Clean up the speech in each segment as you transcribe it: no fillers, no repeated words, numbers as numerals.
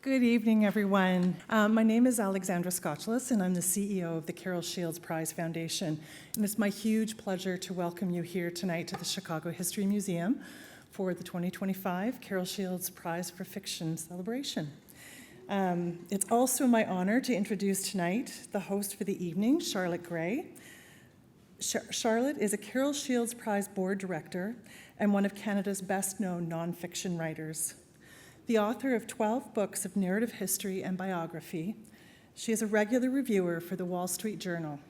Good evening, everyone. My name is Alexandra Scotchless, and I'm the CEO of the Carol Shields Prize Foundation. And it's my huge pleasure to welcome you here tonight to the Chicago History Museum for the 2025 Carol Shields Prize for Fiction celebration. It's also my honor to introduce tonight the host for the evening, Charlotte Gray. Charlotte is a Carol Shields Prize Board Director and one of Canada's best-known nonfiction writers. The author of 12 books of narrative history and biography, she is a regular reviewer for the Wall Street Journal,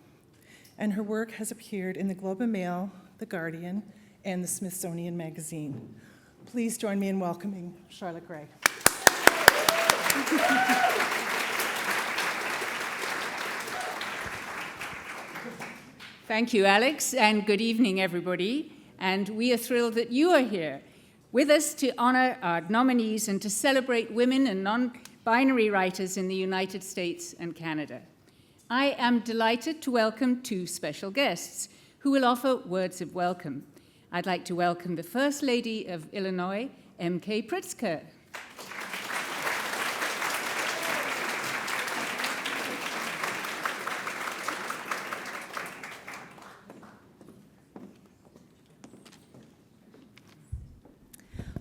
and her work has appeared in the Globe and Mail, The Guardian, and the Smithsonian Magazine. Please join me in welcoming Charlotte Gray. Thank you, Alex, and good evening, everybody. And we are thrilled that you are here with us to honor our nominees and to celebrate women and non-binary writers in the United States and Canada. I am delighted to welcome two special guests who will offer words of welcome. I'd like to welcome the First Lady of Illinois, M.K. Pritzker.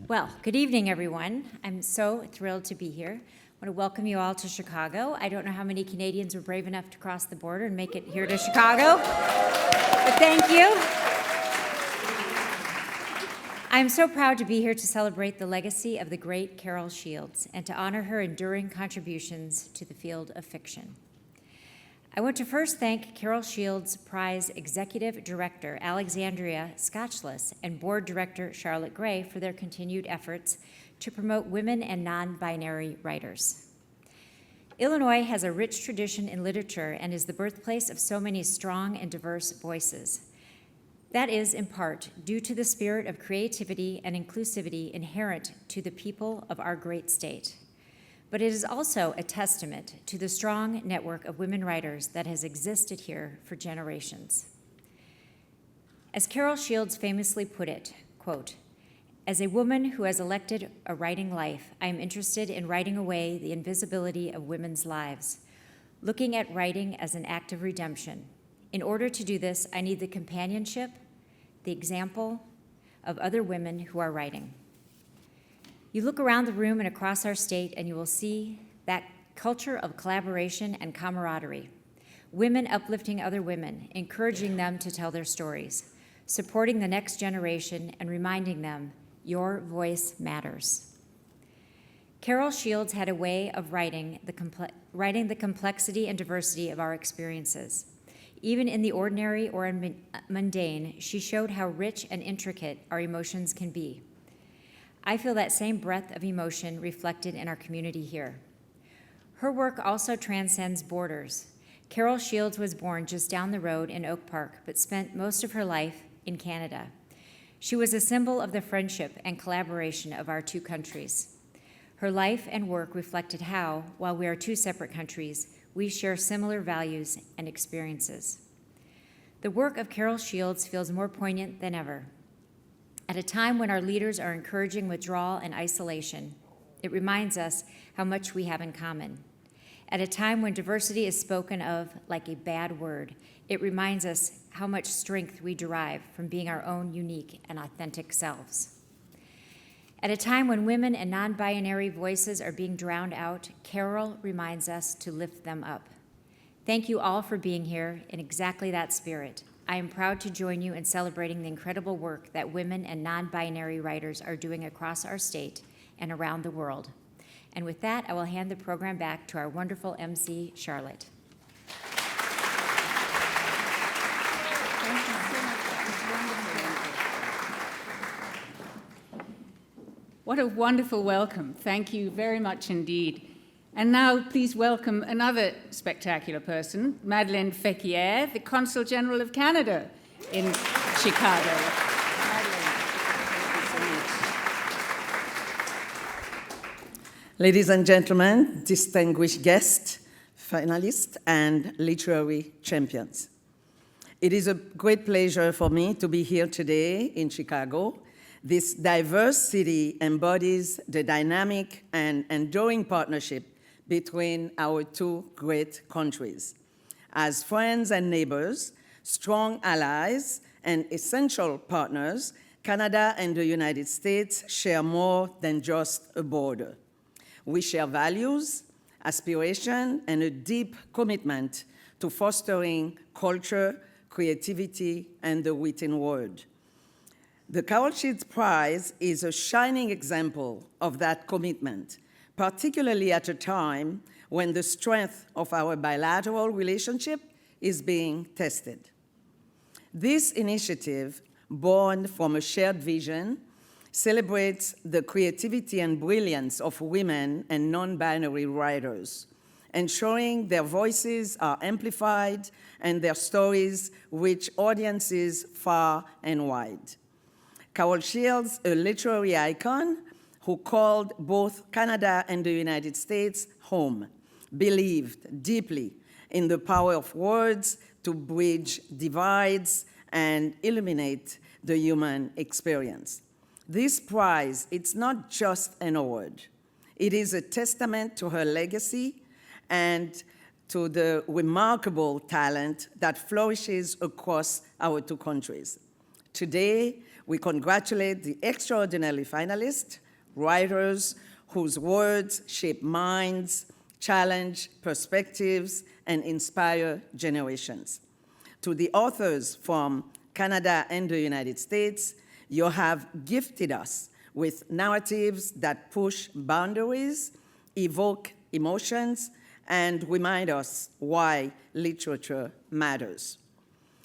Well, good evening, everyone. I'm so thrilled to be here. I want to welcome you all to Chicago. I don't know how many Canadians were brave enough to cross the border and make it here to Chicago, but thank you. I'm so proud to be here to celebrate the legacy of the great Carol Shields and to honor her enduring contributions to the field of fiction. I want to first thank Carol Shields Prize Executive Director Alexandria Scotchless and Board Director Charlotte Gray for their continued efforts to promote women and non-binary writers. Illinois has a rich tradition in literature and is the birthplace of so many strong and diverse voices. That is, in part, due to the spirit of creativity and inclusivity inherent to the people of our great state. But it is also a testament to the strong network of women writers that has existed here for generations. As Carol Shields famously put it, quote, "As a woman who has elected a writing life, I am interested in writing away the invisibility of women's lives, looking at writing as an act of redemption. In order to do this, I need the companionship, the example of other women who are writing." You look around the room and across our state, and you will see that culture of collaboration and camaraderie. Women uplifting other women, encouraging them to tell their stories, supporting the next generation, and reminding them, your voice matters. Carol Shields had a way of writing the complexity and diversity of our experiences. Even in the ordinary or mundane, she showed how rich and intricate our emotions can be. I feel that same breadth of emotion reflected in our community here. Her work also transcends borders. Carol Shields was born just down the road in Oak Park, but spent most of her life in Canada. She was a symbol of the friendship and collaboration of our two countries. Her life and work reflected how, while we are two separate countries, we share similar values and experiences. The work of Carol Shields feels more poignant than ever. At a time when our leaders are encouraging withdrawal and isolation, it reminds us how much we have in common. At a time when diversity is spoken of like a bad word, it reminds us how much strength we derive from being our own unique and authentic selves. At a time when women and non-binary voices are being drowned out, Carol reminds us to lift them up. Thank you all for being here in exactly that spirit. I am proud to join you in celebrating the incredible work that women and non-binary writers are doing across our state and around the world. And with that, I will hand the program back to our wonderful MC, Charlotte. What a wonderful welcome. Thank you very much indeed. And now, please welcome another spectacular person, Madeleine Fekhier, the Consul General of Canada in Chicago. Ladies and gentlemen, distinguished guests, finalists, and literary champions. It is a great pleasure for me to be here today in Chicago This diverse city embodies the dynamic and enduring partnership between our two great countries. As friends and neighbors, strong allies, and essential partners, Canada and the United States share more than just a border. We share values, aspiration, and a deep commitment to fostering culture, creativity, and the written word. The Carol Shields Prize is a shining example of that commitment, particularly at a time when the strength of our bilateral relationship is being tested. This initiative, born from a shared vision, celebrates the creativity and brilliance of women and non-binary writers, ensuring their voices are amplified and their stories reach audiences far and wide. Carol Shields, a literary icon who called both Canada and the United States home, believed deeply in the power of words to bridge divides and illuminate the human experience. This prize, it's not just an award. It is a testament to her legacy and to the remarkable talent that flourishes across our two countries. Today, we congratulate the extraordinary finalists, writers whose words shape minds, challenge perspectives, and inspire generations. To the authors from Canada and the United States, you have gifted us with narratives that push boundaries, evoke emotions, and remind us why literature matters.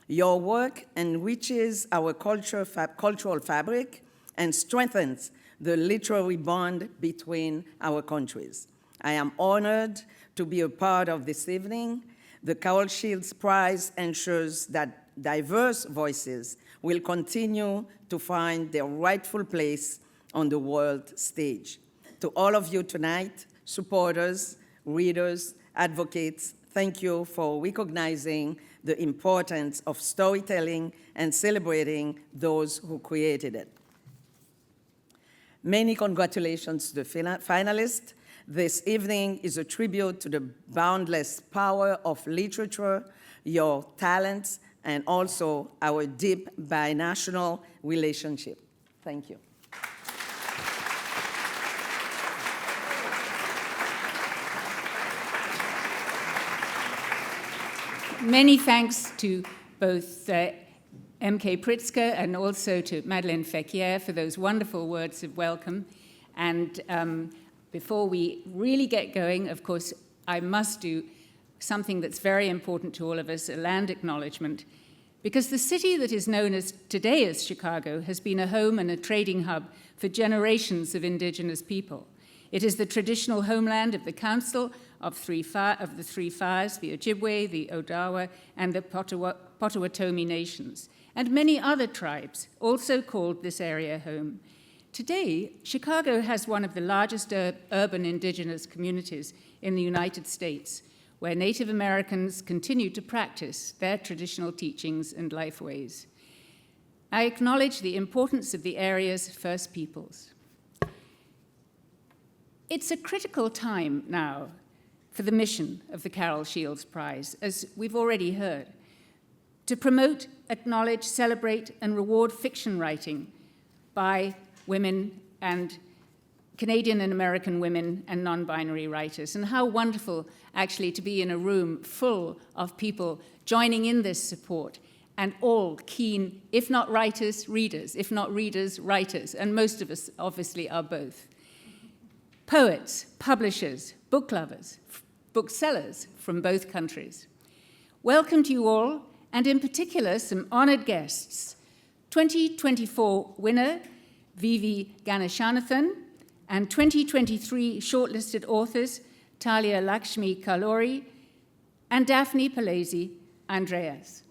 Your work enriches our cultural fabric and strengthens the literary bond between our countries. I am honored to be a part of this evening. The Carol Shields Prize ensures that diverse voices will continue to find their rightful place on the world stage. To all of you tonight, supporters, readers, advocates, thank you for recognizing the importance of storytelling and celebrating those who created it. Many congratulations to the finalists. This evening is a tribute to the boundless power of literature, your talents, and also our deep binational relationship. Thank you. Many thanks to both M.K. Pritzker and also to Madeleine Fekir for those wonderful words of welcome. And before we really get going, of course, I must do something that's very important to all of us, a land acknowledgement, because the city that is known today as Chicago has been a home and a trading hub for generations of indigenous people. It is the traditional homeland of the Council of the Three Fires, the Ojibwe, the Odawa, and the Potawatomi nations, and many other tribes also called this area home. Today, Chicago has one of the largest urban indigenous communities in the United States, where Native Americans continue to practice their traditional teachings and life ways. I acknowledge the importance of the area's First Peoples. It's a critical time now for the mission of the Carol Shields Prize, as we've already heard, to promote, acknowledge, celebrate, and reward fiction writing by women and Canadian and American women and non-binary writers. And how wonderful, actually, to be in a room full of people joining in this support, and all keen, if not writers, readers, if not readers, writers, and most of us obviously are both. Poets, publishers, book lovers, booksellers from both countries. Welcome to you all, and in particular, some honored guests. 2024 winner, Vivi Ganeshanathan, and 2023 shortlisted authors, Talia Lakshmi Kalori and Daphne Palese Andreas.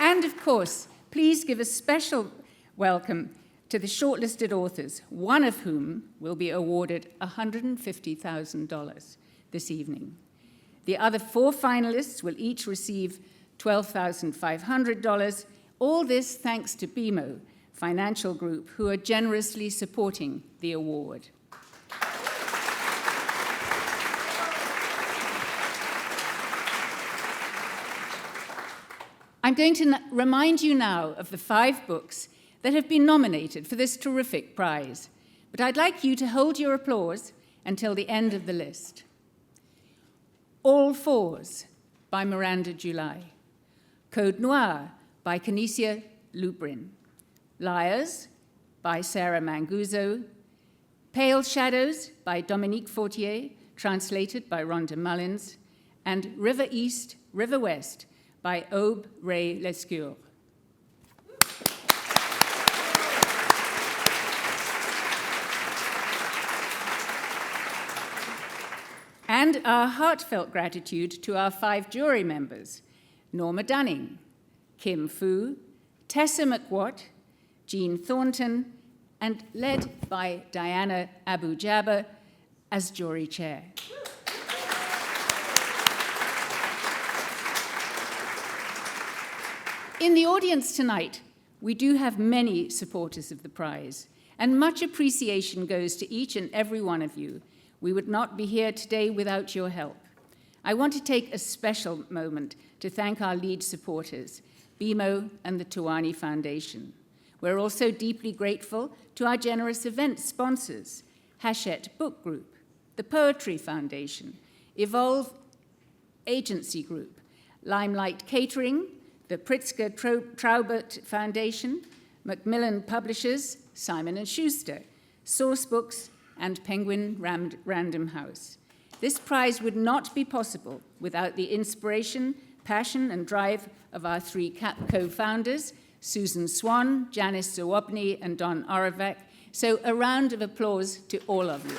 And of course, please give a special welcome to the shortlisted authors, one of whom will be awarded $150,000 this evening. The other 4 finalists will each receive $12,500. All this thanks to BMO Financial Group, who are generously supporting the award. I'm going to remind you now of the 5 books that have been nominated for this terrific prize, but I'd like you to hold your applause until the end of the list. All Fours by Miranda July. Code Noir by Canisia Lubrin. Liars by Sarah Manguzo. Pale Shadows by Dominique Fortier, translated by Rhonda Mullins. And River East, River West by Aube Ray Lescure. And our heartfelt gratitude to our 5 jury members, Norma Dunning, Kim Fu, Tessa McWatt, Jean Thornton, and led by Diana Abu Jabba as jury chair. In the audience tonight, we do have many supporters of the prize, and much appreciation goes to each and every one of you. We would not be here today without your help. I want to take a special moment to thank our lead supporters, BMO and the Tuani Foundation. We're also deeply grateful to our generous event sponsors, Hachette Book Group, the Poetry Foundation, Evolve Agency Group, Limelight Catering, the Pritzker Traubert Foundation, Macmillan Publishers, Simon & Schuster, Source Books, and Penguin Random House. This prize would not be possible without the inspiration, passion, and drive of our 3 co-founders, Susan Swan, Janice Zawobny, and Don Oravec. So a round of applause to all of you.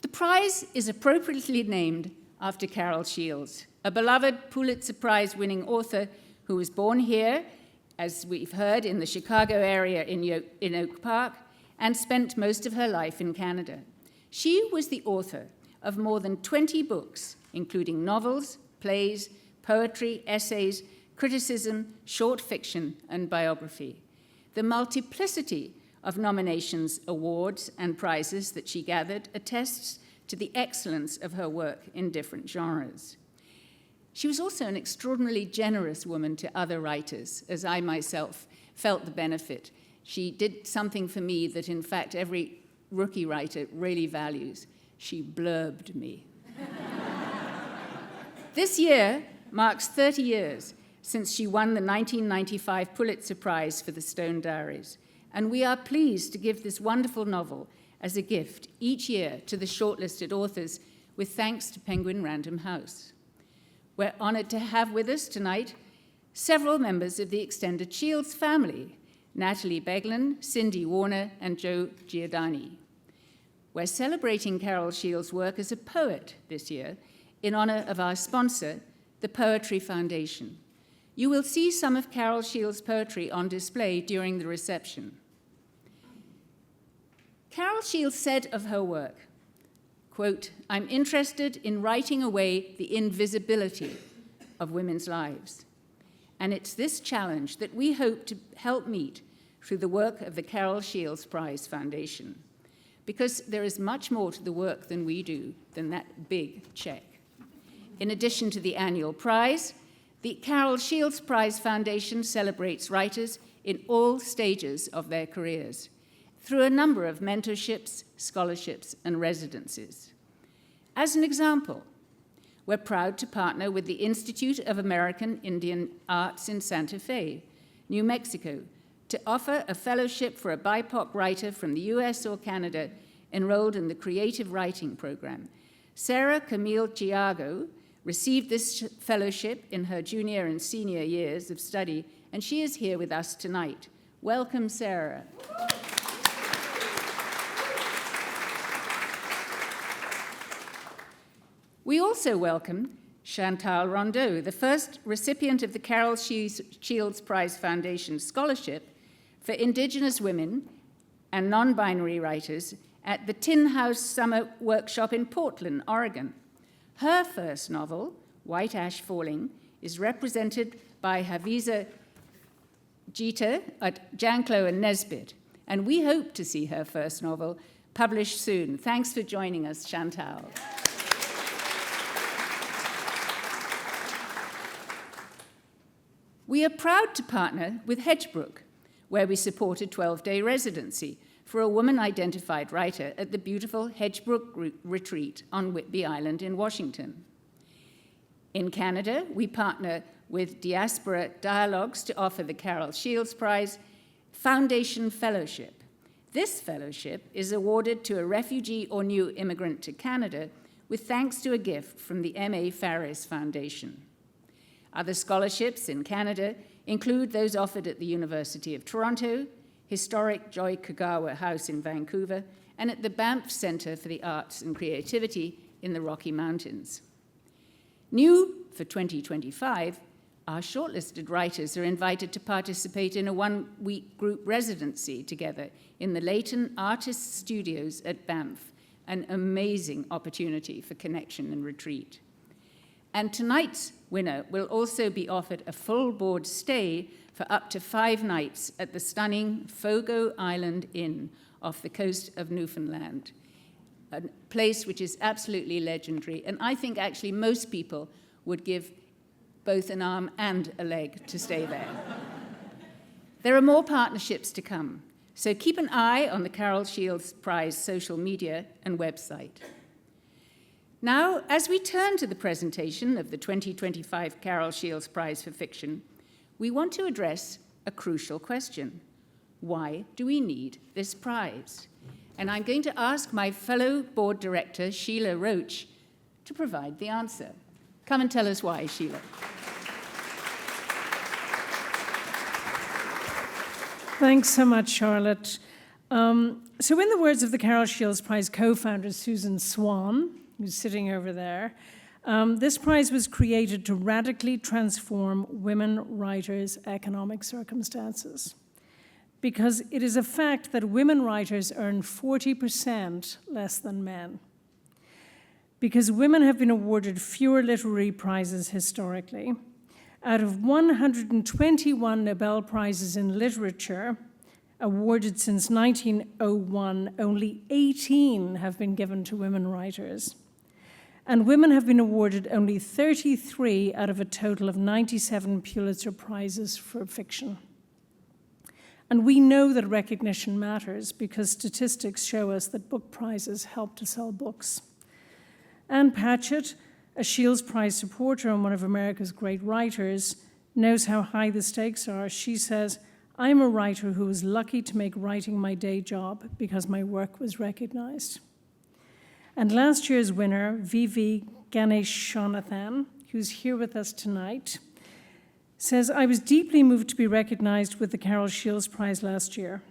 The prize is appropriately named after Carol Shields, a beloved Pulitzer Prize-winning author who was born here, as we've heard, in the Chicago area in Oak Park, and spent most of her life in Canada. She was the author of more than 20 books, including novels, plays, poetry, essays, criticism, short fiction, and biography. The multiplicity of nominations, awards, and prizes that she gathered attests to the excellence of her work in different genres. She was also an extraordinarily generous woman to other writers, as I myself felt the benefit. She did something for me that, in fact, every rookie writer really values. She blurbed me. This year marks 30 years since she won the 1995 Pulitzer Prize for The Stone Diaries, and we are pleased to give this wonderful novel as a gift each year to the shortlisted authors, with thanks to Penguin Random House. We're honored to have with us tonight several members of the extended Shields family, Natalie Beglin, Cindy Warner, and Joe Giordani. We're celebrating Carol Shields' work as a poet this year in honor of our sponsor, the Poetry Foundation. You will see some of Carol Shields' poetry on display during the reception. Carol Shields said of her work, quote, "I'm interested in writing away the invisibility of women's lives. And it's this challenge that we hope to help meet through the work of the Carol Shields Prize Foundation, because there is much more to the work than we do than that big check. In addition to the annual prize, the Carol Shields Prize Foundation celebrates writers in all stages of their careers through a number of mentorships, scholarships, and residencies. As an example, we're proud to partner with the Institute of American Indian Arts in Santa Fe, New Mexico, to offer a fellowship for a BIPOC writer from the US or Canada enrolled in the Creative Writing Program. Sarah Camille Giago received this fellowship in her junior and senior years of study, and she is here with us tonight. Welcome, Sarah. We also welcome Chantal Rondeau, the first recipient of the Carol Shields Prize Foundation Scholarship for Indigenous women and non-binary writers at the Tin House Summer Workshop in Portland, Oregon. Her first novel, White Ash Falling, is represented by Haviza Jeter at Janklow and Nesbitt, and we hope to see her first novel published soon. Thanks for joining us, Chantal. We are proud to partner with Hedgebrook, where we support a 12-day residency for a woman-identified writer at the beautiful Hedgebrook Retreat on Whidbey Island in Washington. In Canada, we partner with Diaspora Dialogues to offer the Carol Shields Prize Foundation Fellowship. This fellowship is awarded to a refugee or new immigrant to Canada with thanks to a gift from the M.A. Farris Foundation. Other scholarships in Canada include those offered at the University of Toronto, historic Joy Kagawa House in Vancouver, and at the Banff Centre for the Arts and Creativity in the Rocky Mountains. New for 2025, our shortlisted writers are invited to participate in a one-week group residency together in the Leighton Artists Studios at Banff, an amazing opportunity for connection and retreat. And tonight's winner will also be offered a full board stay for up to 5 nights at the stunning Fogo Island Inn off the coast of Newfoundland, a place which is absolutely legendary, and I think actually most people would give both an arm and a leg to stay there. There are more partnerships to come, so keep an eye on the Carol Shields Prize social media and website. Now, as we turn to the presentation of the 2025 Carol Shields Prize for Fiction, we want to address a crucial question. Why do we need this prize? And I'm going to ask my fellow board director, Sheila Roach, to provide the answer. Come and tell us why, Sheila. Thanks so much, Charlotte. So in the words of the Carol Shields Prize co-founder, Susan Swan, who's sitting over there, this prize was created to radically transform women writers' economic circumstances. Because it is a fact that women writers earn 40% less than men. Because women have been awarded fewer literary prizes historically. Out of 121 Nobel Prizes in literature awarded since 1901, only 18 have been given to women writers. And women have been awarded only 33 out of a total of 97 Pulitzer Prizes for fiction. And we know that recognition matters because statistics show us that book prizes help to sell books. Anne Patchett, a Shields Prize supporter and one of America's great writers, knows how high the stakes are. She says, "I'm a writer who was lucky to make writing my day job because my work was recognized." And last year's winner, Vivi Ganeshonathan, who's here with us tonight, says, "I was deeply moved to be recognized with the Carol Shields Prize last year."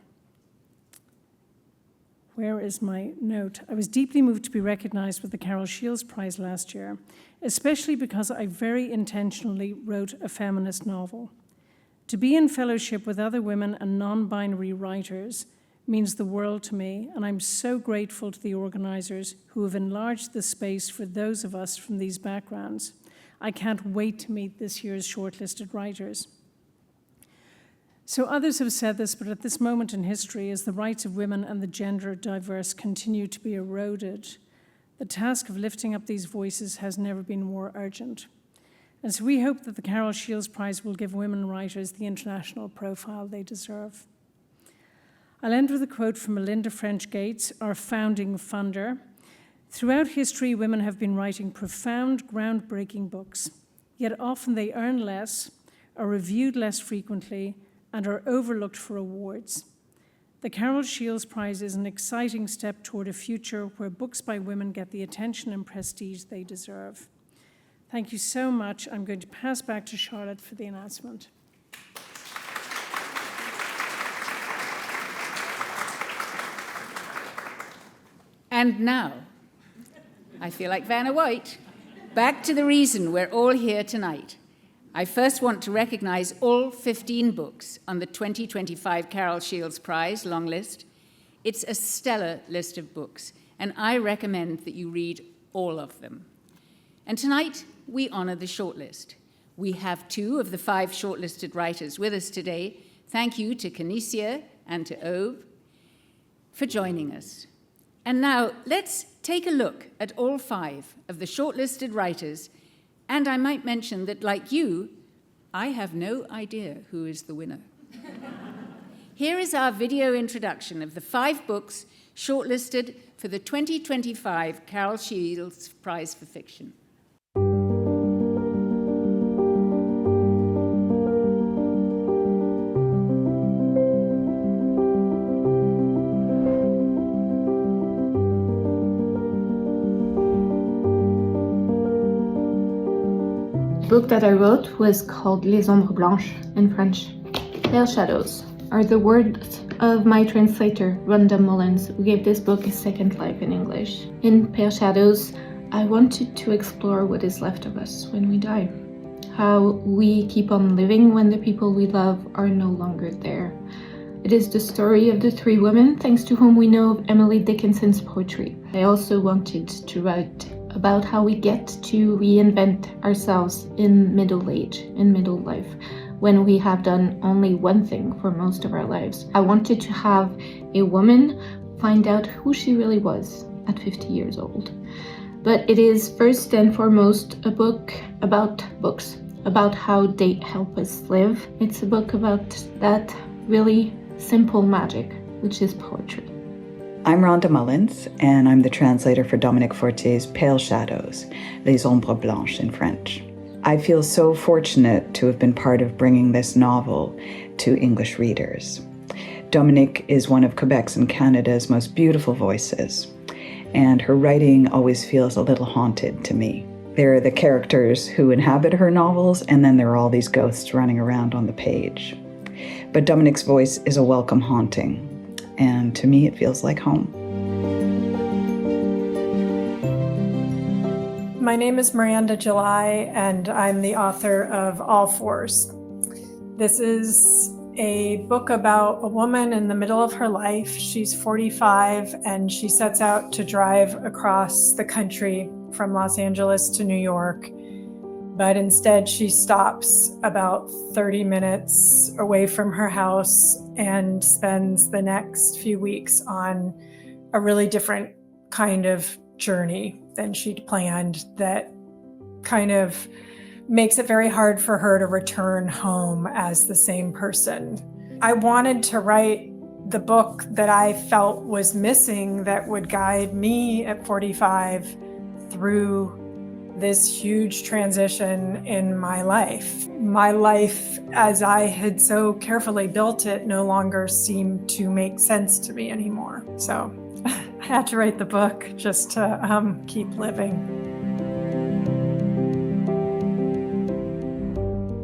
Where is my note? "I was deeply moved to be recognized with the Carol Shields Prize last year, especially because I very intentionally wrote a feminist novel. To be in fellowship with other women and non-binary writers means the world to me, and I'm so grateful to the organizers who have enlarged the space for those of us from these backgrounds. I can't wait to meet this year's shortlisted writers." So others have said this, but at this moment in history, as the rights of women and the gender diverse continue to be eroded, the task of lifting up these voices has never been more urgent. And so we hope that the Carol Shields Prize will give women writers the international profile they deserve. I'll end with a quote from Melinda French Gates, our founding funder. "Throughout history, women have been writing profound, groundbreaking books, yet often they earn less, are reviewed less frequently, and are overlooked for awards. The Carol Shields Prize is an exciting step toward a future where books by women get the attention and prestige they deserve." Thank you so much. I'm going to pass back to Charlotte for the announcement. And now, I feel like Vanna White, back to the reason we're all here tonight. I first want to recognize all 15 books on the 2025 Carol Shields Prize long list. It's a stellar list of books, and I recommend that you read all of them. And tonight, we honor the shortlist. We have 2 of the 5 shortlisted writers with us today. Thank you to Canisia and to Ove for joining us. And now, let's take a look at all 5 of the shortlisted writers. And I might mention that, like you, I have no idea who is the winner. Here is our video introduction of the 5 books shortlisted for the 2025 Carol Shields Prize for Fiction. The book that I wrote was called Les Ombres Blanches in French. Pale shadows are the words of my translator, Rhonda Mullins, who gave this book a second life in English. In Pale Shadows, I wanted to explore what is left of us when we die. How we keep on living when the people we love are no longer there. It is the story of the 3 women, thanks to whom we know of Emily Dickinson's poetry. I also wanted to write about how we get to reinvent ourselves in middle age, in middle life, when we have done only one thing for most of our lives. I wanted to have a woman find out who she really was at 50 years old. But it is first and foremost a book about books, about how they help us live. It's a book about that really simple magic, which is poetry. I'm Rhonda Mullins, and I'm the translator for Dominique Fortier's Pale Shadows, Les Ombres Blanches in French. I feel so fortunate to have been part of bringing this novel to English readers. Dominique is one of Quebec's and Canada's most beautiful voices, and her writing always feels a little haunted to me. There are the characters who inhabit her novels, and then there are all these ghosts running around on the page. But Dominique's voice is a welcome haunting, and to me it feels like home. My name is Miranda July, and I'm the author of All Fours. This is a book about a woman in the middle of her life. She's 45, and she sets out to drive across the country from Los Angeles to New York. But instead, she stops about 30 minutes away from her house and spends the next few weeks on a really different kind of journey than she'd planned, that kind of makes it very hard for her to return home as the same person. I wanted to write the book that I felt was missing, that would guide me at 45 through this huge transition in my life. My life, as I had so carefully built it, no longer seemed to make sense to me anymore. So I had to write the book just to keep living.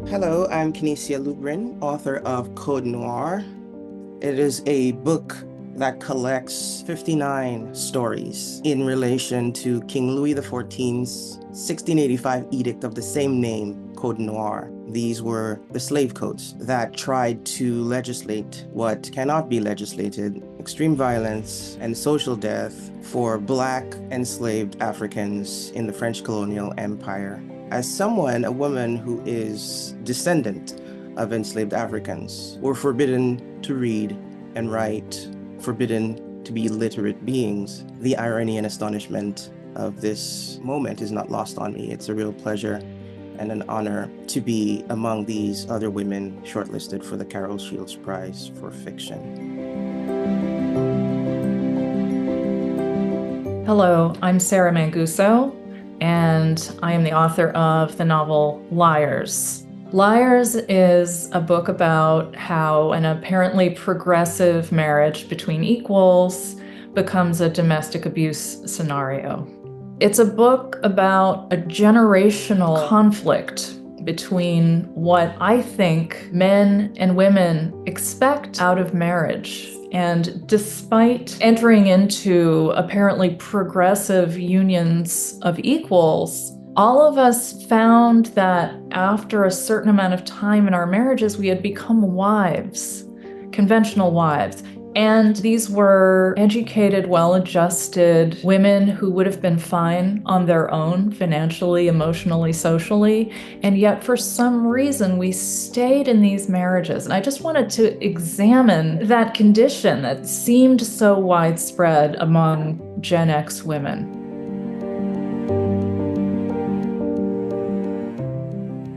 Hello, I'm Canisia Lubrin, author of Code Noir. It is a book that collects 59 stories in relation to King Louis XIV's 1685 edict of the same name, Code Noir. These were the slave codes that tried to legislate what cannot be legislated: extreme violence and social death for Black enslaved Africans in the French colonial empire. As someone, a woman who is descendant of enslaved Africans, were forbidden to read and write, forbidden to be literate beings. The irony and astonishment of this moment is not lost on me. It's a real pleasure and an honor to be among these other women shortlisted for the Carol Shields Prize for Fiction. Hello, I'm Sarah Manguso, and I am the author of the novel Liars. Liars is a book about how an apparently progressive marriage between equals becomes a domestic abuse scenario. It's a book about a generational conflict between what I think men and women expect out of marriage. And despite entering into apparently progressive unions of equals, all of us found that after a certain amount of time in our marriages, we had become wives, conventional wives. And these were educated, well-adjusted women who would have been fine on their own, financially, emotionally, socially. And yet, for some reason, we stayed in these marriages. And I just wanted to examine that condition that seemed so widespread among Gen X women.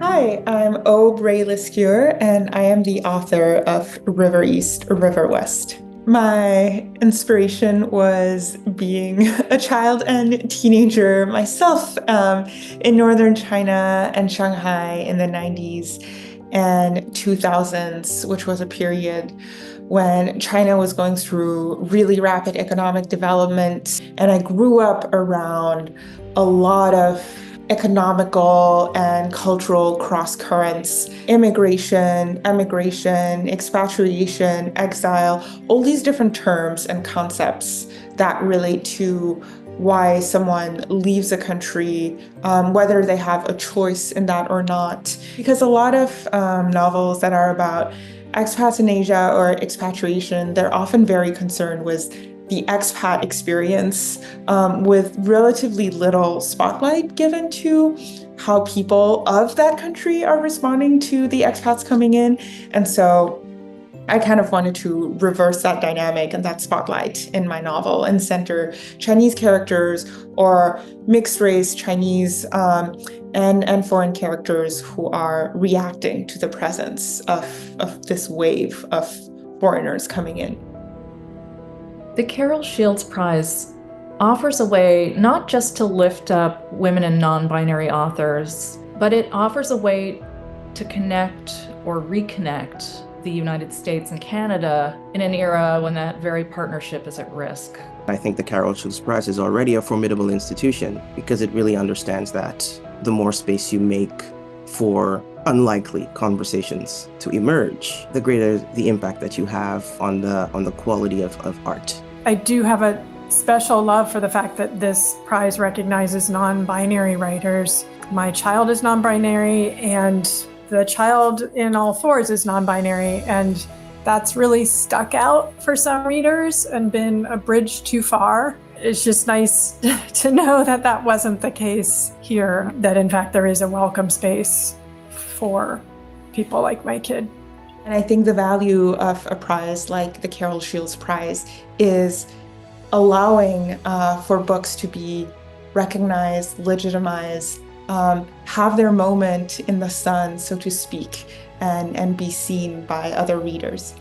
Hi, I'm Aubrey Lescure, and I am the author of River East, River West. My inspiration was being a child and teenager myself in northern China and Shanghai in the 90s and 2000s, which was a period when China was going through really rapid economic development. And I grew up around a lot of economical and cultural cross-currents, immigration, emigration, expatriation, exile, all these different terms and concepts that relate to why someone leaves a country, whether they have a choice in that or not. Because a lot of novels that are about expats in Asia or expatriation, they're often very concerned with the expat experience with relatively little spotlight given to how people of that country are responding to the expats coming in. And so I kind of wanted to reverse that dynamic and that spotlight in my novel and center Chinese characters or mixed race Chinese and foreign characters who are reacting to the presence of this wave of foreigners coming in. The Carol Shields Prize offers a way not just to lift up women and non-binary authors, but it offers a way to connect or reconnect the United States and Canada in an era when that very partnership is at risk. I think the Carol Shields Prize is already a formidable institution because it really understands that the more space you make for unlikely conversations to emerge, the greater the impact that you have on the quality of art. I do have a special love for the fact that this prize recognizes non-binary writers. My child is non-binary, and the child in All Fours is non-binary, and that's really stuck out for some readers and been a bridge too far. It's just nice to know that that wasn't the case here, that in fact there is a welcome space for people like my kid. And I think the value of a prize like the Carol Shields Prize is allowing for books to be recognized, legitimized, have their moment in the sun, so to speak, and be seen by other readers.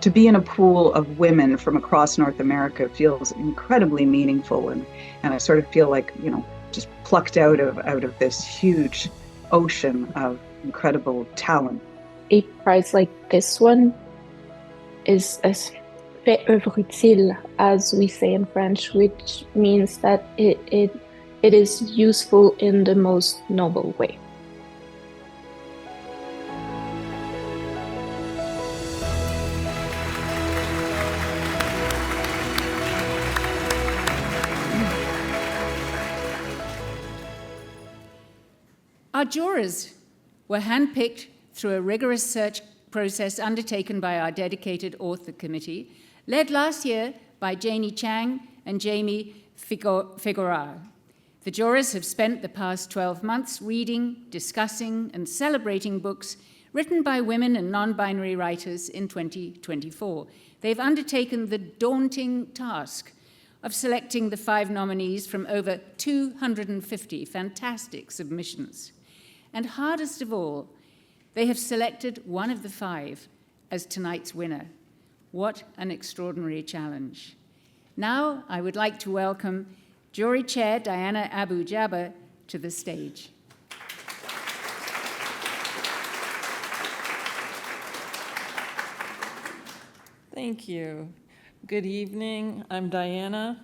To be in a pool of women from across North America feels incredibly meaningful, and I sort of feel like, just plucked out of this huge ocean of incredible talent. A prize like this one is a fait œuvre utile, as we say in French, which means that it is useful in the most noble way. Our jurors were handpicked through a rigorous search process undertaken by our dedicated author committee, led last year by Janie Chang and Jamie Figueroa. The jurors have spent the past 12 months reading, discussing, and celebrating books written by women and non-binary writers in 2024. They've undertaken the daunting task of selecting the 5 nominees from over 250 fantastic submissions. And hardest of all, they have selected one of the 5 as tonight's winner. What an extraordinary challenge. Now, I would like to welcome Jury Chair Diana Abu-Jaber to the stage. Thank you. Good evening. I'm Diana.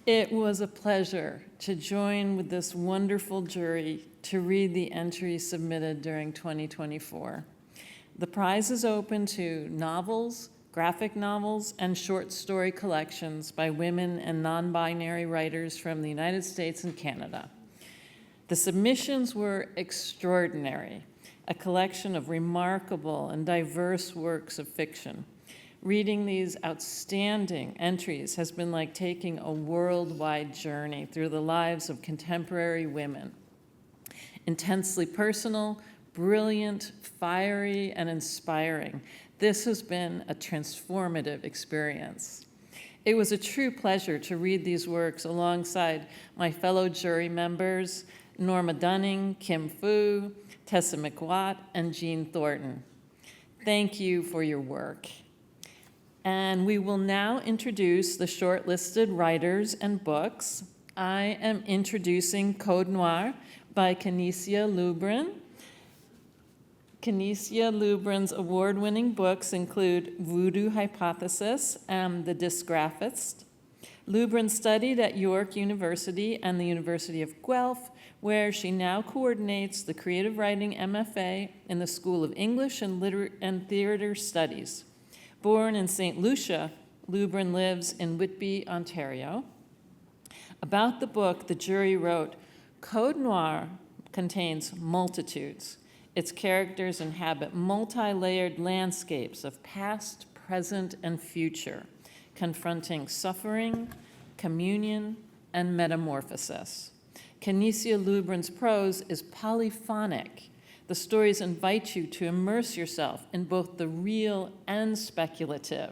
It was a pleasure to join with this wonderful jury to read the entries submitted during 2024. The prize is open to novels, graphic novels, and short story collections by women and non-binary writers from the United States and Canada. The submissions were extraordinary, a collection of remarkable and diverse works of fiction. Reading these outstanding entries has been like taking a worldwide journey through the lives of contemporary women. Intensely personal, brilliant, fiery, and inspiring. This has been a transformative experience. It was a true pleasure to read these works alongside my fellow jury members, Norma Dunning, Kim Fu, Tessa McWatt, and Jean Thornton. Thank you for your work. And we will now introduce the shortlisted writers and books. I am introducing Code Noir by Canisia Lubrin. Canisia Lubrin's award-winning books include Voodoo Hypothesis and The Dysgraphist. Lubrin studied at York University and the University of Guelph, where she now coordinates the creative writing MFA in the School of English and Theatre Studies. Born in St. Lucia, Lubrin lives in Whitby, Ontario. About the book, the jury wrote, Code Noir contains multitudes. Its characters inhabit multi-layered landscapes of past, present, and future, confronting suffering, communion, and metamorphosis. Canisia Lubrin's prose is polyphonic. The stories invite you to immerse yourself in both the real and speculative,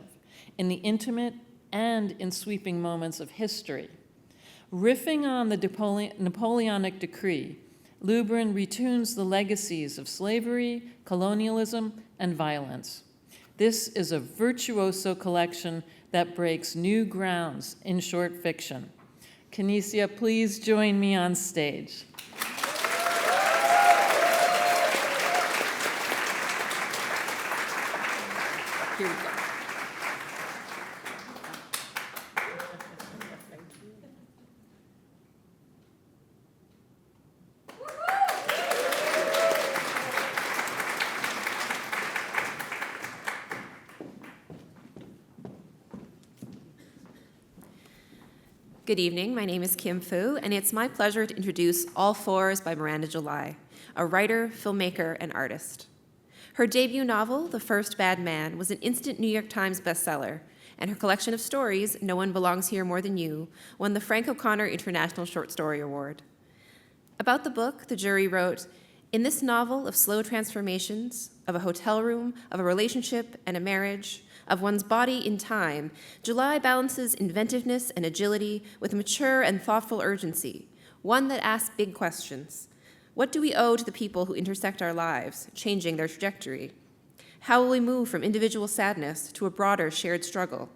in the intimate and in sweeping moments of history. Riffing on the Napoleonic decree, Lubrin retunes the legacies of slavery, colonialism, and violence. This is a virtuoso collection that breaks new grounds in short fiction. Canisia, please join me on stage. Here we go. Good evening, my name is Kim Fu, and it's my pleasure to introduce All Fours by Miranda July, a writer, filmmaker, and artist. Her debut novel, The First Bad Man, was an instant New York Times bestseller, and her collection of stories, No One Belongs Here More Than You, won the Frank O'Connor International Short Story Award. About the book, the jury wrote, in this novel of slow transformations, of a hotel room, of a relationship and a marriage, of one's body in time, July balances inventiveness and agility with mature and thoughtful urgency, one that asks big questions. What do we owe to the people who intersect our lives, changing their trajectory? How will we move from individual sadness to a broader shared struggle?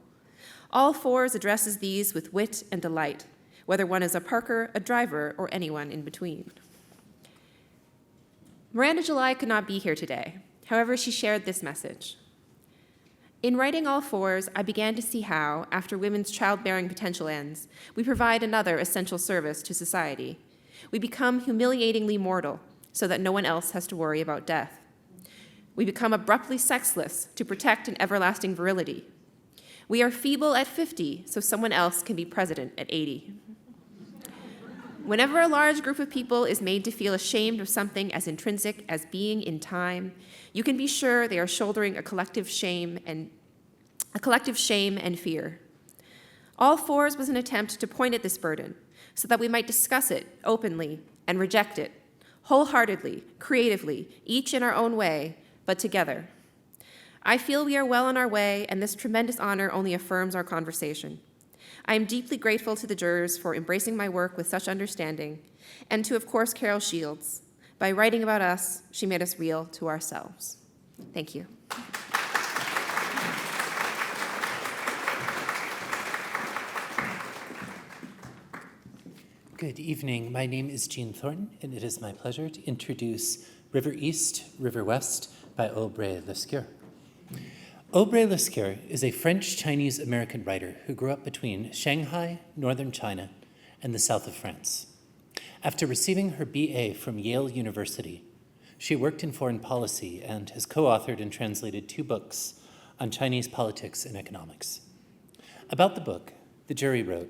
All Fours addresses these with wit and delight, whether one is a parker, a driver, or anyone in between. Miranda July could not be here today. However, she shared this message. In writing All Fours, I began to see how, after women's childbearing potential ends, we provide another essential service to society. We become humiliatingly mortal so that no one else has to worry about death. We become abruptly sexless to protect an everlasting virility. We are feeble at 50 so someone else can be president at 80. Whenever a large group of people is made to feel ashamed of something as intrinsic as being in time, you can be sure they are shouldering a collective shame and fear. All Fours was an attempt to point at this burden so that we might discuss it openly and reject it, wholeheartedly, creatively, each in our own way, but together. I feel we are well on our way, and this tremendous honor only affirms our conversation. I am deeply grateful to the jurors for embracing my work with such understanding, and to, of course, Carol Shields. By writing about us, she made us real to ourselves. Thank you. Good evening. My name is Jean Thornton, and it is my pleasure to introduce River East, River West by Aubray Lescure. Aubray Lescure is a French-Chinese-American writer who grew up between Shanghai, northern China, and the south of France. After receiving her BA from Yale University, she worked in foreign policy and has co-authored and translated 2 books on Chinese politics and economics. About the book, the jury wrote,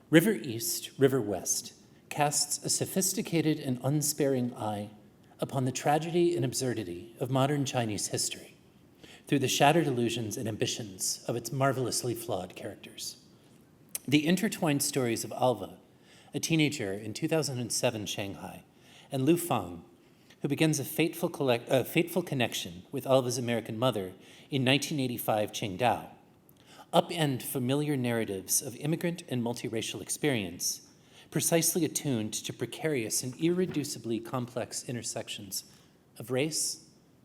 River East, River West casts a sophisticated and unsparing eye upon the tragedy and absurdity of modern Chinese history through the shattered illusions and ambitions of its marvelously flawed characters. The intertwined stories of Alva, a teenager in 2007 Shanghai, and Lu Fang, who begins a fateful connection with Alva's American mother in 1985 Qingdao, upend familiar narratives of immigrant and multiracial experience, precisely attuned to precarious and irreducibly complex intersections of race,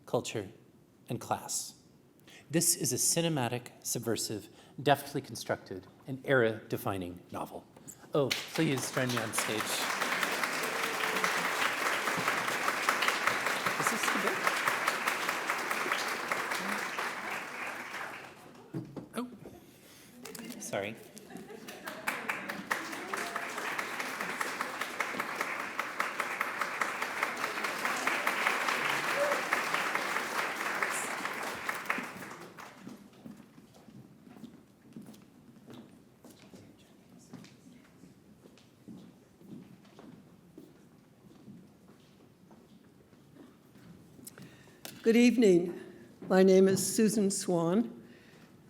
culture, and class. This is a cinematic, subversive, deftly constructed, and era-defining novel. Oh, please join me on stage. Is this the book? Oh, sorry. Good evening. My name is Susan Swan,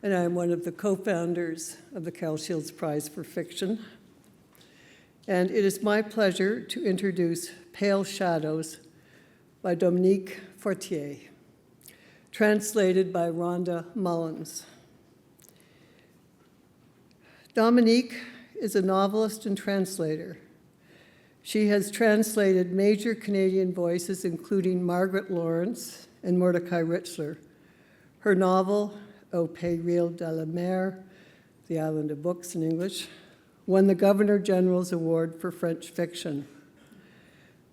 and I'm one of the co-founders of the Carol Shields Prize for Fiction. And it is my pleasure to introduce Pale Shadows by Dominique Fortier, translated by Rhonda Mullins. Dominique is a novelist and translator. She has translated major Canadian voices, including Margaret Lawrence and Mordecai Richler. Her novel, Au Péril de la Mer, The Island of Books in English, won the Governor General's Award for French Fiction.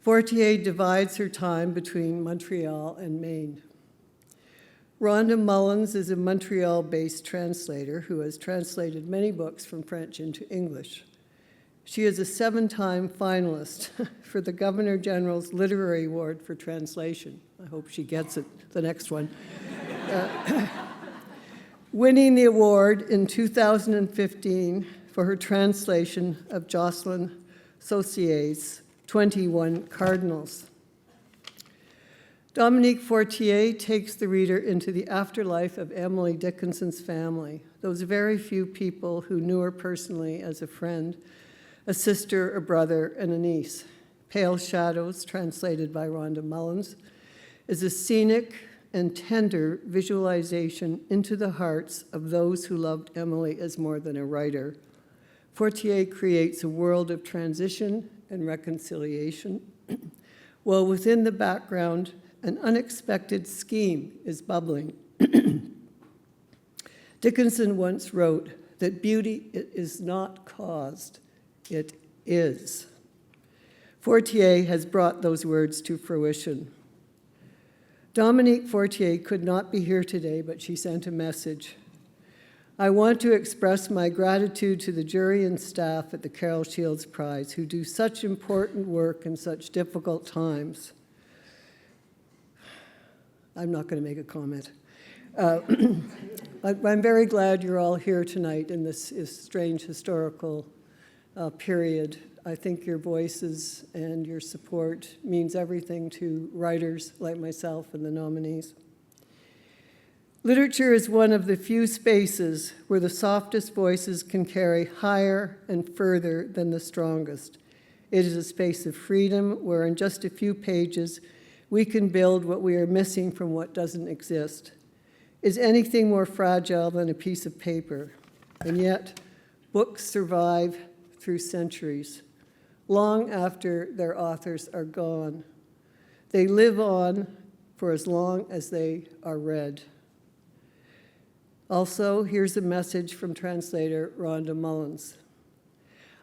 Fortier divides her time between Montreal and Maine. Rhonda Mullins is a Montreal-based translator who has translated many books from French into English. She is a 7-time finalist for the Governor General's Literary Award for Translation. I hope she gets it, the next one. Winning the award in 2015 for her translation of Jocelyn Saussier's 21 Cardinals. Dominique Fortier takes the reader into the afterlife of Emily Dickinson's family, those very few people who knew her personally as a friend, a sister, a brother, and a niece. Pale Shadows, translated by Rhonda Mullins, is a scenic and tender visualization into the hearts of those who loved Emily as more than a writer. Fortier creates a world of transition and reconciliation, while within the background, an unexpected scheme is bubbling. Dickinson once wrote that beauty is not caused, it is. Fortier has brought those words to fruition. Dominique Fortier could not be here today, but she sent a message. I want to express my gratitude to the jury and staff at the Carol Shields Prize who do such important work in such difficult times. I'm not going to make a comment. I'm very glad you're all here tonight in this strange historical period. I think your voices and your support means everything to writers like myself and the nominees. Literature is one of the few spaces where the softest voices can carry higher and further than the strongest. It is a space of freedom where in just a few pages we can build what we are missing from what doesn't exist. Is anything more fragile than a piece of paper? And yet, books survive through centuries, long after their authors are gone. They live on for as long as they are read. Also, here's a message from translator Rhonda Mullins.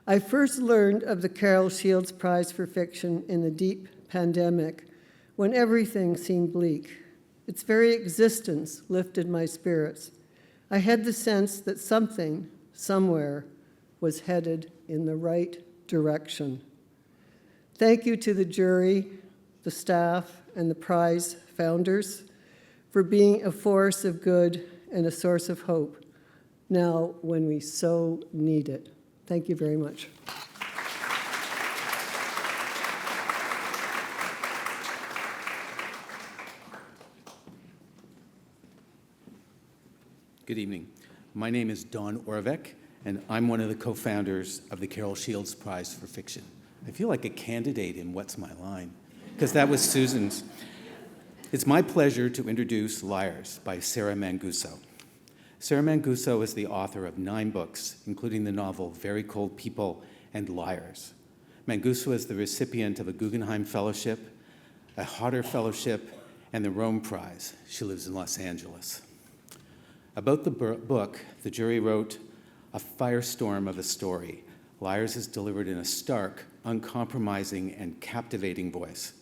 I first learned of the Carol Shields Prize for Fiction in the deep pandemic, when everything seemed bleak. Its very existence lifted my spirits. I had the sense that something, somewhere, was headed in the right direction. Thank you to the jury, the staff, and the prize founders for being a force of good and a source of hope now when we so need it. Thank you very much. Good evening. My name is Don Orvek, and I'm one of the co-founders of the Carol Shields Prize for Fiction. I feel like a candidate in What's My Line, because that was Susan's. It's my pleasure to introduce Liars by Sarah Manguso. Sarah Manguso is the author of 9 books, including the novel Very Cold People and Liars. Manguso is the recipient of a Guggenheim Fellowship, a Hodder Fellowship, and the Rome Prize. She lives in Los Angeles. About the book, the jury wrote, "A firestorm of a story. Liars is delivered in a stark, uncompromising, and captivating voice.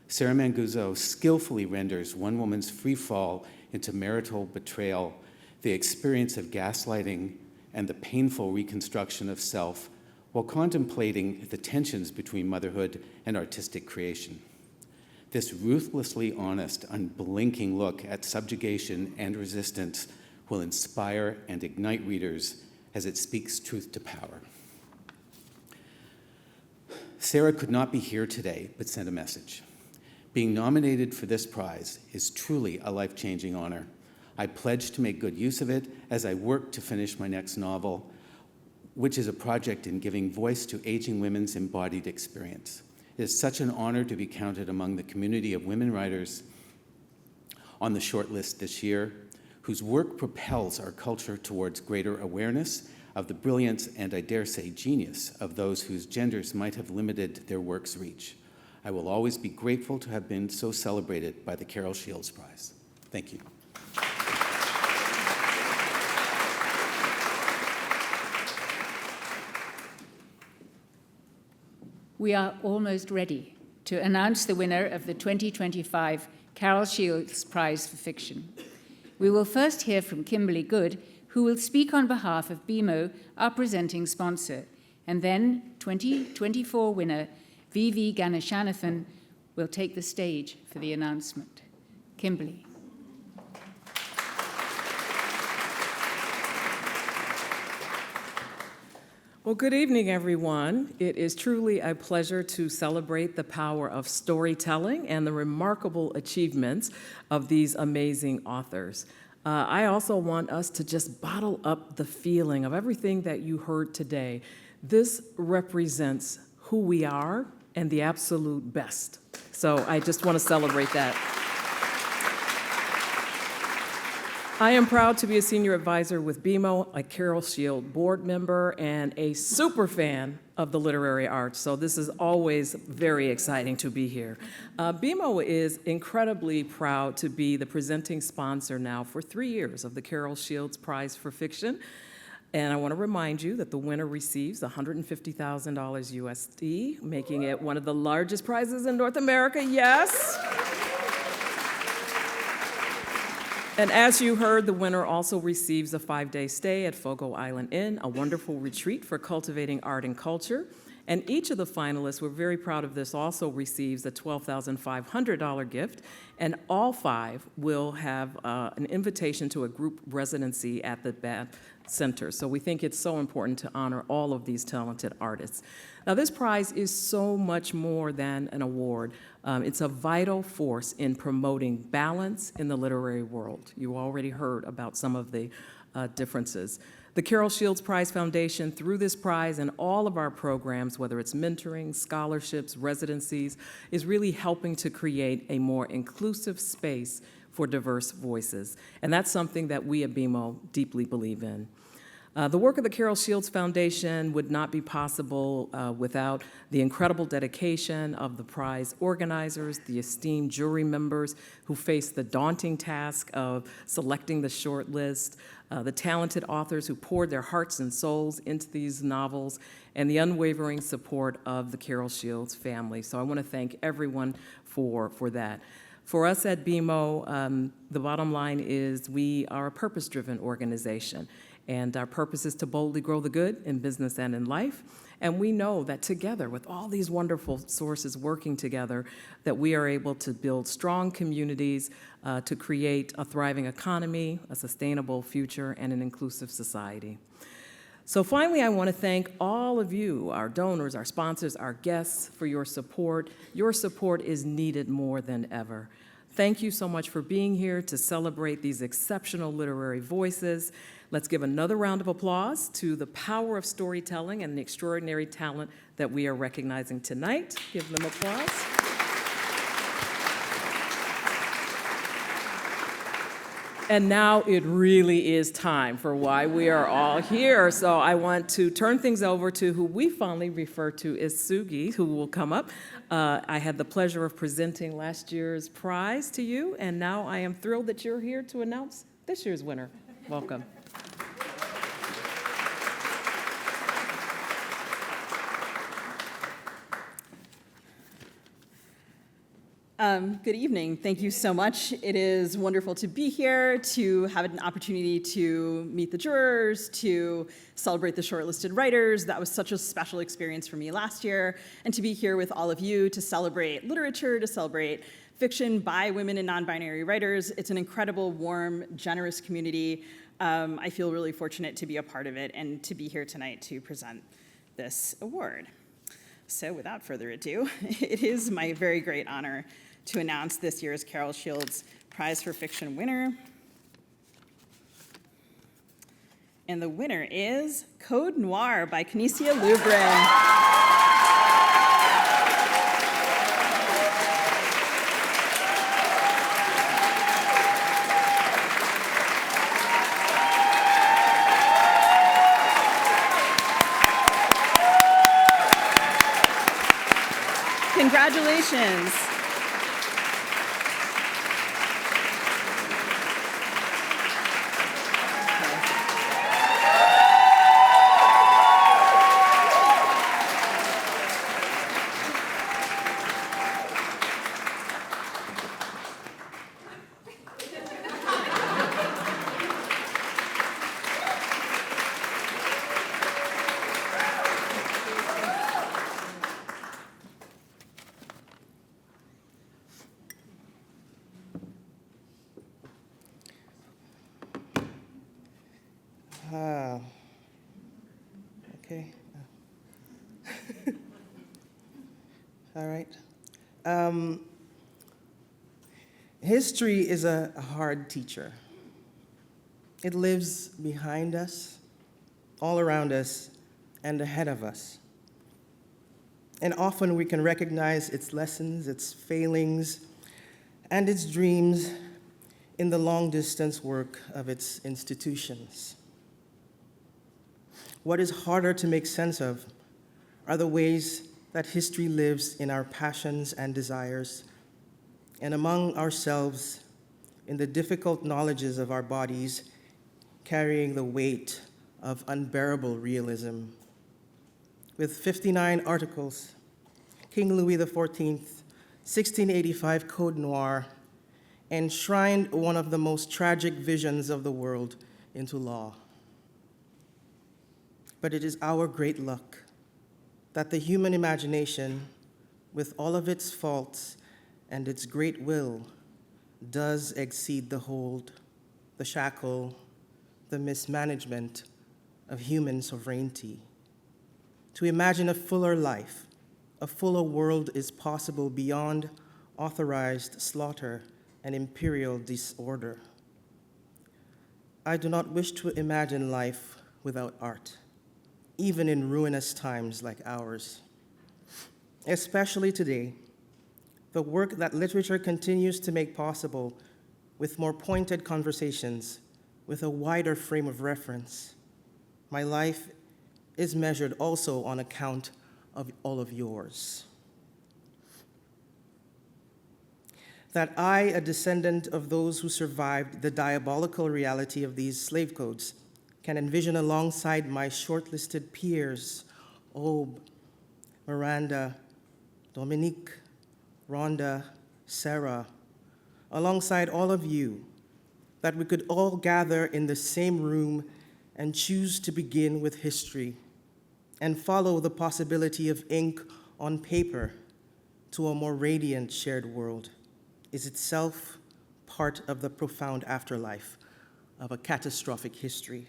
Sarah Manguso skillfully renders one woman's free fall into marital betrayal, the experience of gaslighting, and the painful reconstruction of self, while contemplating the tensions between motherhood and artistic creation. This ruthlessly honest, unblinking look at subjugation and resistance will inspire and ignite readers as it speaks truth to power." Sarah could not be here today, but sent a message. Being nominated for this prize is truly a life-changing honor. I pledge to make good use of it as I work to finish my next novel, which is a project in giving voice to aging women's embodied experience. It is such an honor to be counted among the community of women writers on the short list this year, whose work propels our culture towards greater awareness of the brilliance and, I dare say, genius of those whose genders might have limited their work's reach. I will always be grateful to have been so celebrated by the Carol Shields Prize. Thank you. We are almost ready to announce the winner of the 2025 Carol Shields Prize for Fiction. We will first hear from Kimberly Good, who will speak on behalf of BMO, our presenting sponsor, and then 2024 winner V.V. Ganeshanathan will take the stage for the announcement. Kimberly. Well, good evening, everyone. It is truly a pleasure to celebrate the power of storytelling and the remarkable achievements of these amazing authors. I also want us to just bottle up the feeling of everything that you heard today. This represents who we are and the absolute best. So I just want to celebrate that. I am proud to be a senior advisor with BMO, a Carol Shield board member, and a super fan of the literary arts. So this is always very exciting to be here. BMO is incredibly proud to be the presenting sponsor now for 3 years of the Carol Shields Prize for Fiction. And I want to remind you that the winner receives $150,000 USD, making it one of the largest prizes in North America. Yes. And as you heard, the winner also receives a 5-day stay at Fogo Island Inn, a wonderful retreat for cultivating art and culture. And each of the finalists, we're very proud of this, also receives a $12,500 gift. And all 5 will have an invitation to a group residency at the Banff Center. So we think it's so important to honor all of these talented artists. Now, this prize is so much more than an award. It's a vital force in promoting balance in the literary world. You already heard about some of the differences. The Carol Shields Prize Foundation, through this prize and all of our programs, whether it's mentoring, scholarships, residencies, is really helping to create a more inclusive space for diverse voices. And that's something that we at BMO deeply believe in. The work of the Carol Shields Foundation would not be possible without the incredible dedication of the prize organizers, the esteemed jury members who faced the daunting task of selecting the short list, the talented authors who poured their hearts and souls into these novels, and the unwavering support of the Carol Shields family. So I want to thank everyone for that. For us at BMO, the bottom line is we are a purpose-driven organization. And our purpose is to boldly grow the good in business and in life. And we know that together, with all these wonderful sources working together, that we are able to build strong communities, to create a thriving economy, a sustainable future, and an inclusive society. So finally, I want to thank all of you, our donors, our sponsors, our guests, for your support. Your support is needed more than ever. Thank you so much for being here to celebrate these exceptional literary voices. Let's give another round of applause to the power of storytelling and the extraordinary talent that we are recognizing tonight. Give them applause. And now it really is time for why we are all here. So I want to turn things over to who we fondly refer to as Sugi, who will come up. I had the pleasure of presenting last year's prize to you, and now I am thrilled that you're here to announce this year's winner. Welcome. Good evening. Thank you so much. It is wonderful to be here, to have an opportunity to meet the jurors, to celebrate the shortlisted writers. That was such a special experience for me last year, and to be here with all of you to celebrate literature, to celebrate fiction by women and non-binary writers. It's an incredible, warm, generous community. I feel really fortunate to be a part of it and to be here tonight to present this award. So without further ado, it is my very great honor to announce this year's Carol Shields Prize for Fiction winner. And the winner is Code Noir by Kinesia Lubrin. Congratulations. Okay. All right. History is a hard teacher. It lives behind us, all around us, and ahead of us. And often we can recognize its lessons, its failings, and its dreams in the long-distance work of its institutions. What is harder to make sense of are the ways that history lives in our passions and desires, and among ourselves in the difficult knowledges of our bodies carrying the weight of unbearable realism. With 59 articles, King Louis XIV, 1685 Code Noir, enshrined one of the most tragic visions of the world into law. But it is our great luck that the human imagination, with all of its faults and its great will, does exceed the hold, the shackle, the mismanagement of human sovereignty. To imagine a fuller life, a fuller world is possible beyond authorized slaughter and imperial disorder. I do not wish to imagine life without art, even in ruinous times like ours. Especially today, the work that literature continues to make possible with more pointed conversations, with a wider frame of reference. My life is measured also on account of all of yours. That I, a descendant of those who survived the diabolical reality of these slave codes, can envision alongside my shortlisted peers, Aube, Miranda, Dominique, Rhonda, Sarah, alongside all of you, that we could all gather in the same room and choose to begin with history and follow the possibility of ink on paper to a more radiant shared world is itself part of the profound afterlife of a catastrophic history.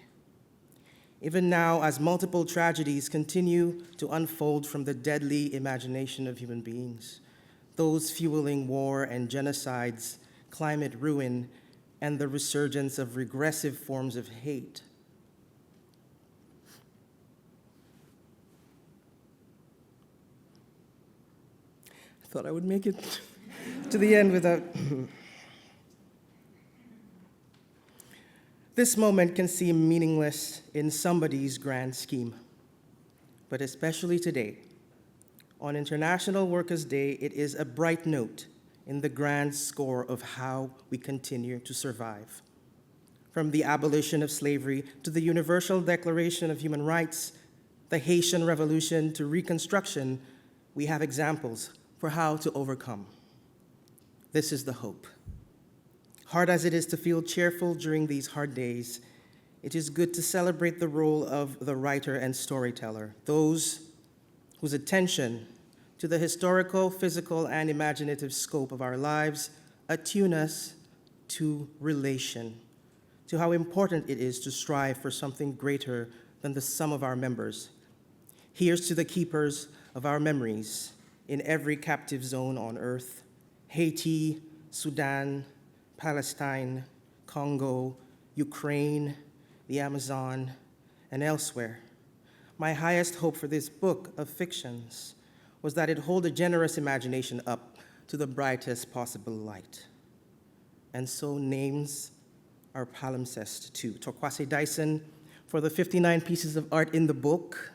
Even now, as multiple tragedies continue to unfold from the deadly imagination of human beings, those fueling war and genocides climate ruin, and the resurgence of regressive forms of hate. I thought I would make it to the end without... This moment can seem meaningless in somebody's grand scheme, but especially today, on International Workers' Day, it is a bright note in the grand score of how we continue to survive. From the abolition of slavery to the Universal Declaration of Human Rights, the Haitian Revolution to Reconstruction, we have examples for how to overcome. This is the hope. Hard as it is to feel cheerful during these hard days, it is good to celebrate the role of the writer and storyteller, those whose attention to the historical, physical, and imaginative scope of our lives attune us to relation, to how important it is to strive for something greater than the sum of our members. Here's to the keepers of our memories in every captive zone on earth: Haiti, Sudan, Palestine, Congo, Ukraine, the Amazon, and elsewhere. My highest hope for this book of fictions was that it hold a generous imagination up to the brightest possible light. And so names are palimpsest too. Torkwase Dyson for the 59 pieces of art in the book.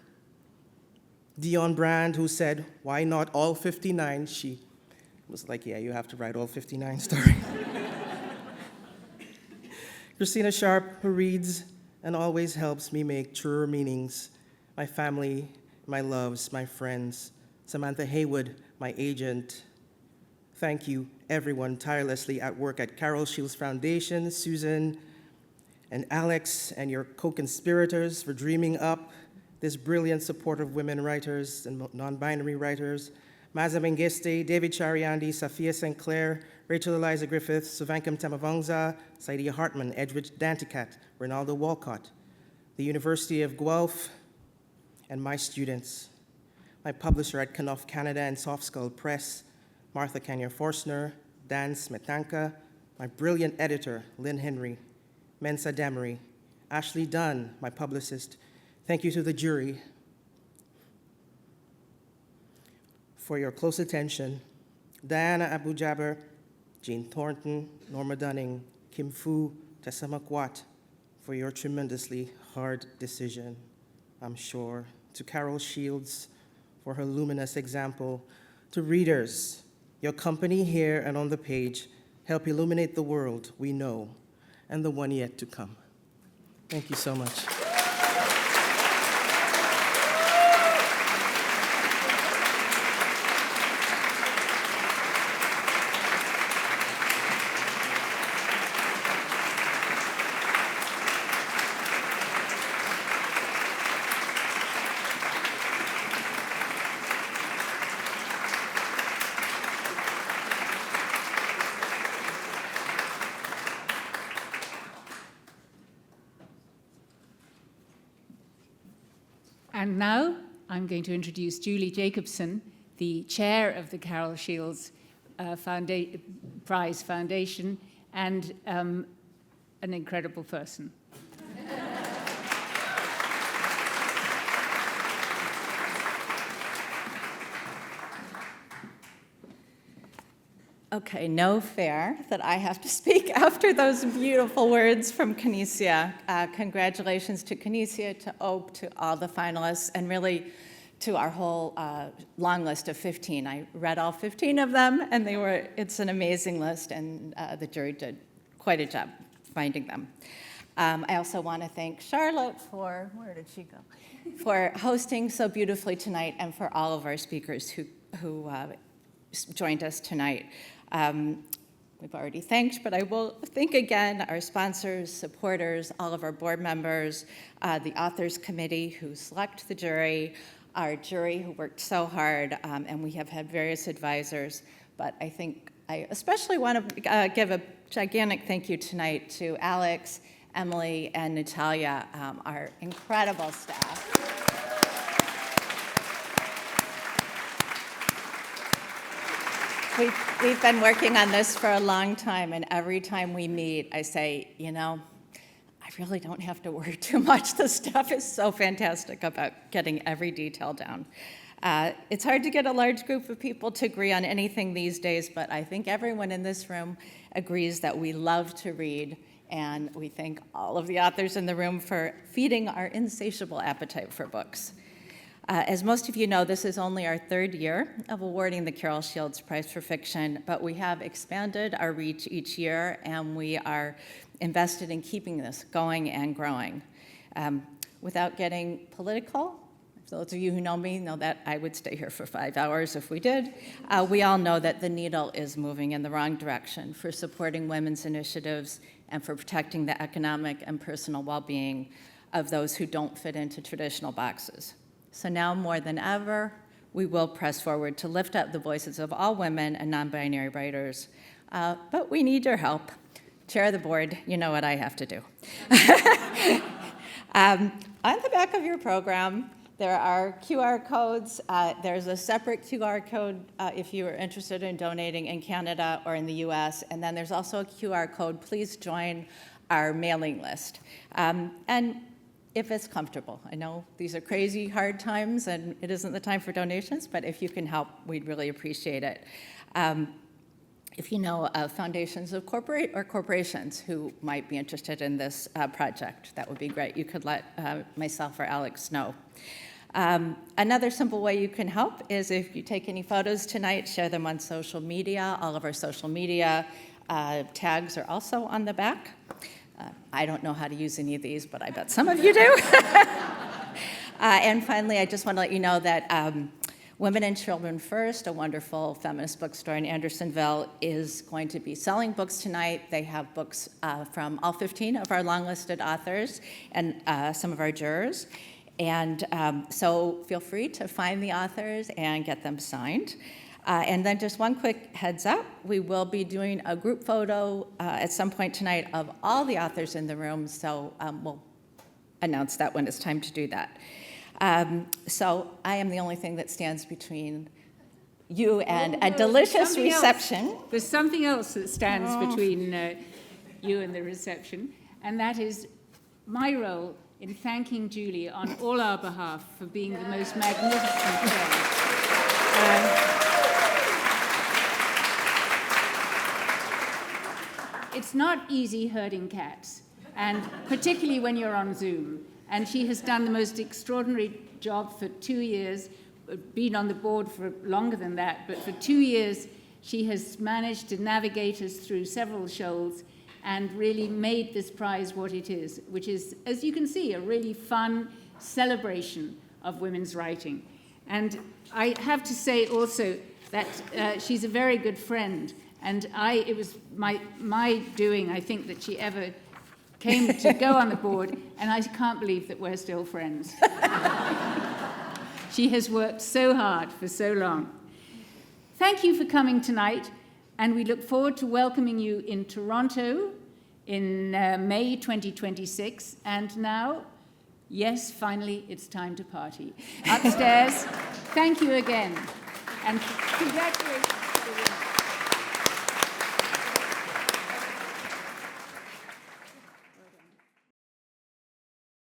Dion Brand, who said, "Why not all 59? She was like, yeah, you have to write all 59 stories. Christina Sharp, who reads and always helps me make truer meanings. My family, my loves, my friends. Samantha Haywood, my agent. Thank you, everyone tirelessly at work at Carol Shields Foundation, Susan and Alex and your co-conspirators for dreaming up this brilliant support of women writers and non-binary writers. Maza Mengeste, David Chariandi, Safia St. Clair, Rachel Eliza Griffith, Savankam Tamavangza, Saidia Hartman, Edwidge Danticat, Ronaldo Walcott, the University of Guelph, and my students, my publisher at Knopf Canada and Soft Skull Press, Martha Kanya-Forstner, Dan Smetanka, my brilliant editor, Lynn Henry, Mensa Damery, Ashley Dunn, my publicist. Thank you to the jury for your close attention. Diana Abu-Jaber, Jean Thornton, Norma Dunning, Kim Fu, Tessa McWatt, for your tremendously hard decision, I'm sure. To Carol Shields for her luminous example. To readers, your company here and on the page help illuminate the world we know and the one yet to come. Thank you so much. And now I'm going to introduce Julie Jacobson, the chair of the Carol Shields Prize Foundation, and an incredible person. Okay, no fair that I have to speak after those beautiful words from Canisia. Congratulations to Canisia, to Ope, to all the finalists, and really to our whole long list of 15. I read all 15 of them, and it's an amazing list, and the jury did quite a job finding them. I also want to thank Charlotte for, where did she go? For hosting so beautifully tonight, and for all of our speakers who joined us tonight. We've already thanked, but I will thank again our sponsors, supporters, all of our board members, the authors committee who select the jury, our jury who worked so hard, and we have had various advisors, but I think I especially want to give a gigantic thank you tonight to Alex, Emily, and Natalia, our incredible staff. We've been working on this for a long time, and every time we meet, I say, I really don't have to worry too much. The stuff is so fantastic about getting every detail down. It's hard to get a large group of people to agree on anything these days, but I think everyone in this room agrees that we love to read, and we thank all of the authors in the room for feeding our insatiable appetite for books. As most of you know, this is only our third year of awarding the Carol Shields Prize for Fiction, but we have expanded our reach each year, and we are invested in keeping this going and growing. Without getting political, those of you who know me know that I would stay here for 5 hours if we did. We all know that the needle is moving in the wrong direction for supporting women's initiatives and for protecting the economic and personal well-being of those who don't fit into traditional boxes. So now more than ever, we will press forward to lift up the voices of all women and non-binary writers. But we need your help. Chair of the board, you know what I have to do. On the back of your program, there are QR codes. There's a separate QR code if you are interested in donating in Canada or in the US. And then there's also a QR code. Please join our mailing list. And if it's comfortable. I know these are crazy, hard times, and it isn't the time for donations, but if you can help, we'd really appreciate it. If you know foundations of corporations who might be interested in this project, that would be great. You could let myself or Alex know. Another simple way you can help is if you take any photos tonight, share them on social media. All of our social media tags are also on the back. I don't know how to use any of these, but I bet some of you do. And finally, I just want to let you know that Women and Children First, a wonderful feminist bookstore in Andersonville, is going to be selling books tonight. They have books from all 15 of our long-listed authors and some of our jurors. And so feel free to find the authors and get them signed. And then just one quick heads up, we will be doing a group photo at some point tonight of all the authors in the room, so we'll announce that when it's time to do that. So I am the only thing that stands between you and a delicious reception. There's something else that stands between you and the reception, and that is my role in thanking Julie on all our behalf for being the most magnificent friend. It's not easy herding cats, and particularly when you're on Zoom. And she has done the most extraordinary job for 2 years, been on the board for longer than that, but for 2 years she has managed to navigate us through several shoals and really made this prize what it is, which is, as you can see, a really fun celebration of women's writing. And I have to say also that she's a very good friend. And it was my doing, I think, that she ever came to go on the board, and I can't believe that we're still friends. She has worked so hard for so long. Thank you for coming tonight, and we look forward to welcoming you in Toronto in May 2026. And now, yes, finally, it's time to party. Upstairs, thank you again, and congratulations.